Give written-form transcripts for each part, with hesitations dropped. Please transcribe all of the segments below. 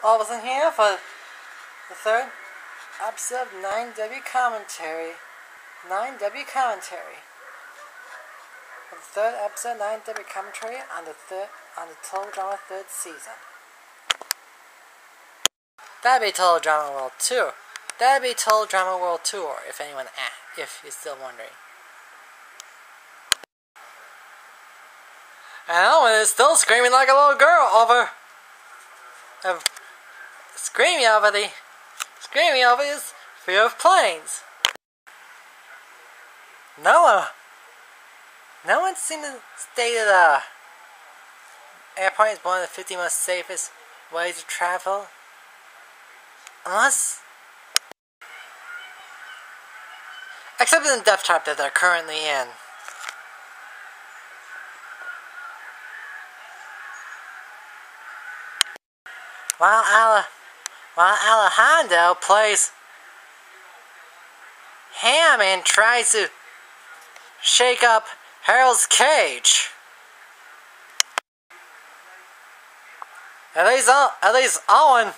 all of us in here for the third episode of 9W Commentary. 9W Commentary. For the third episode, 9W Commentary on the Total Drama third season. That'd be Total Drama World Tour. That'd be Total Drama World Tour, if you're still wondering. And Owen is still screaming like a little girl screaming over his fear of planes. No one seems to state that airport is one of the 50 most safest ways to travel. Except in the death trap that they're currently in. While Alejandro plays Ham and tries to shake up Harold's cage. At least Owen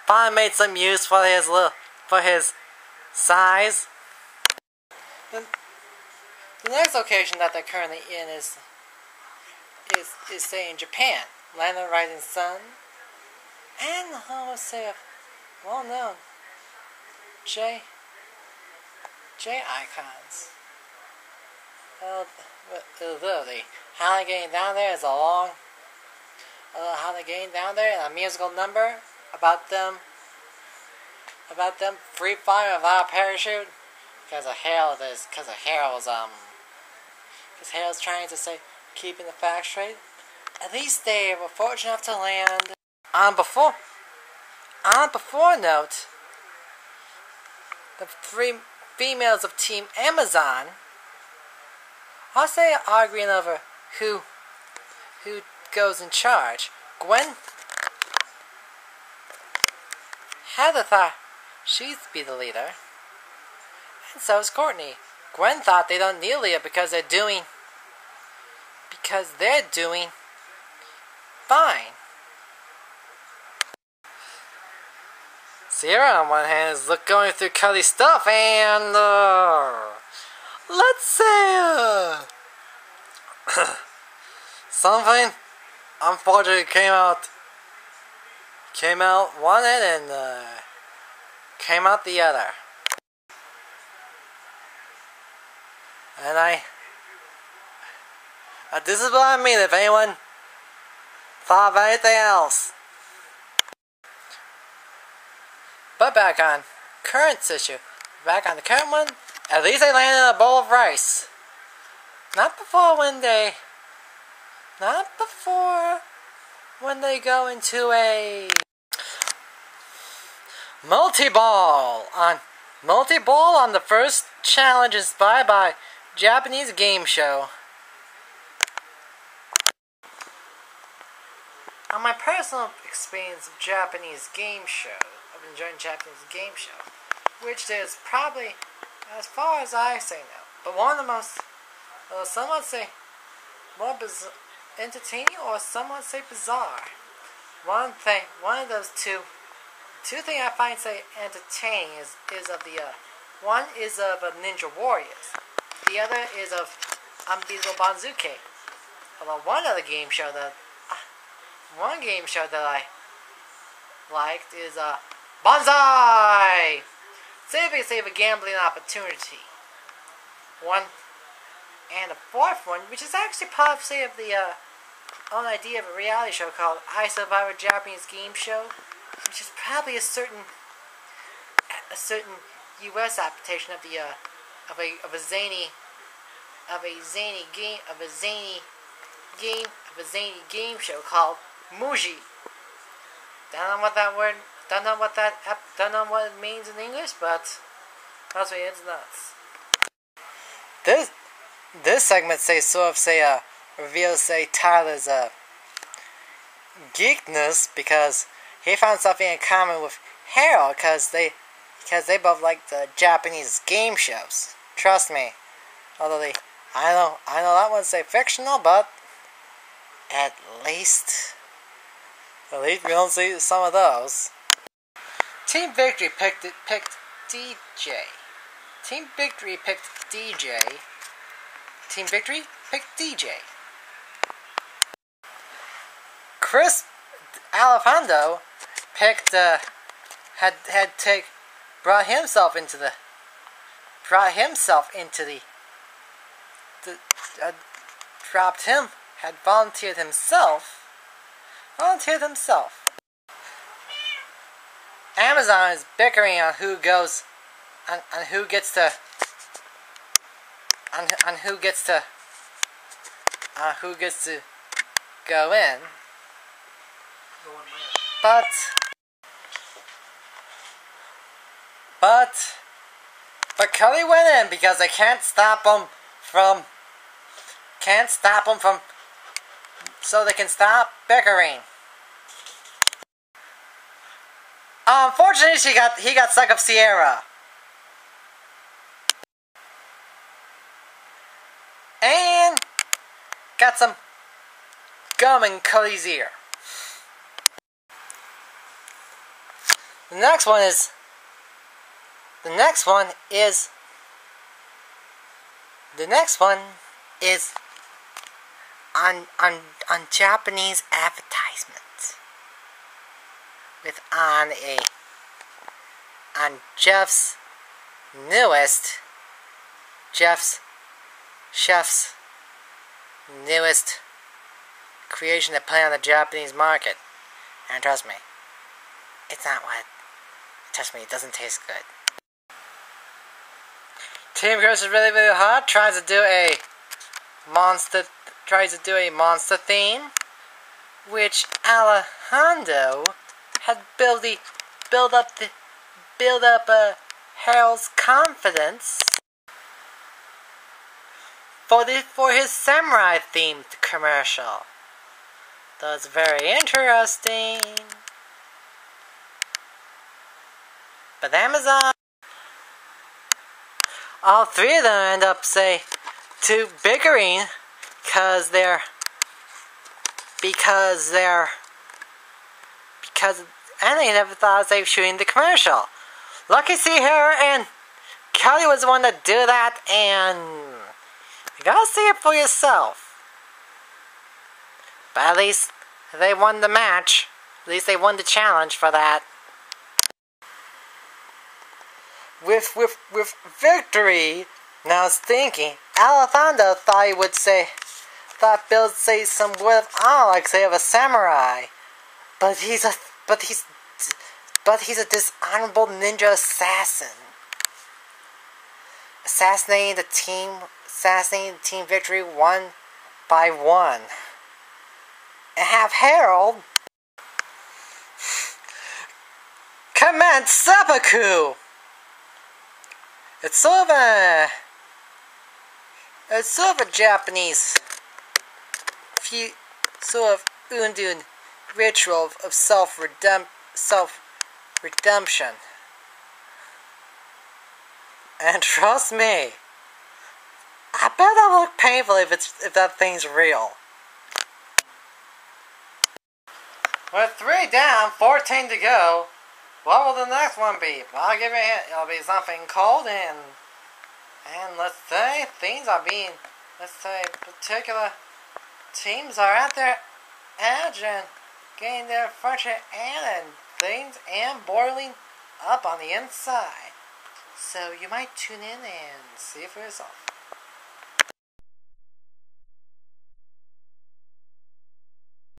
finally made some use for his size. The next location that they're currently in is say in Japan, land of the rising sun, and the home of say well-known J icons. Literally, how they're getting down there is how they're getting down there, and a musical number about them free flying without a parachute because Harold's trying to say keeping the facts straight. At least they were fortunate enough to land. On before note, the three females of Team Amazon, I'll say arguing over who goes in charge. Gwen Heather thought she'd be the leader, and so is Courtney. Gwen thought they don't need a leader because they're doing fine. Sierra, on one hand, is going through Cuddy's stuff, and let's say something unfortunately came out one end and came out the other. And this is what I mean. If anyone thought of anything else. But back on current issue. Back on the current one, at least they landed in a bowl of rice. Not before when they go into a multi-ball on the first challenge inspired by Japanese game show. On my personal experience of Japanese game show, I've been enjoying Japanese game show, which is probably, as far as I say now, but one of the most, some would say, more entertaining, or some would say bizarre. One of those two things I find say entertaining is of the one is of Ninja Warriors, the other is of Unbeatable Banzuke. Although one game show that I liked is Banzai! Save a gambling opportunity. One, and a fourth one, which is actually part of the own idea of a reality show called I Survive a Japanese Game Show, which is probably a certain U.S. adaptation of a zany game show called Muji. Don't know what it means in English, but that's what it's nuts. This segment reveals Tyler's geekness because he found something in common with Harold because they both like the Japanese game shows. Trust me. Although I know that one's fictional, but at least At least we don't see some of those. Team Victory picked DJ. Team Victory picked DJ. Team Victory picked DJ. Chris Alejandro picked brought himself into the had volunteered himself. Amazon is bickering on who goes, on who gets to go in. But Cody went in because they can't stop him from, so they can stop bickering. Unfortunately, he got stuck of Sierra. And got some gum in Cody's ear. The next one is on Japanese advertisements on Jeff's chef's newest creation to play on the Japanese market. And trust me, it's not what. Trust me, it doesn't taste good. Team Gross is really, really hot. Tries to do a monster theme, which Alejandro had build up Harold's confidence for his samurai themed commercial. That's very interesting. But Amazon, all three of them end up bickering because they never thought they were shooting the commercial. Lucky see her and Kelly was the one to do that, and you gotta see it for yourself. But at least they won the match. At least they won the challenge for that. With victory, now I was thinking, Alejandro thought Bill would say some word of honor, like say of a samurai, but he's a dishonorable ninja assassin, assassinating the team Victory one by one, and have Harold commence seppuku. It's sort of a Japanese sort of Undun ritual of self-redemption. And trust me, I bet that'll look painful if that thing's real. With 3 down, 14 to go, what will the next one be? Well, I'll give you a hint. It'll be something cold and let's say particular teams are out there edge and getting their furniture and things and boiling up on the inside. So you might tune in and see it for yourself.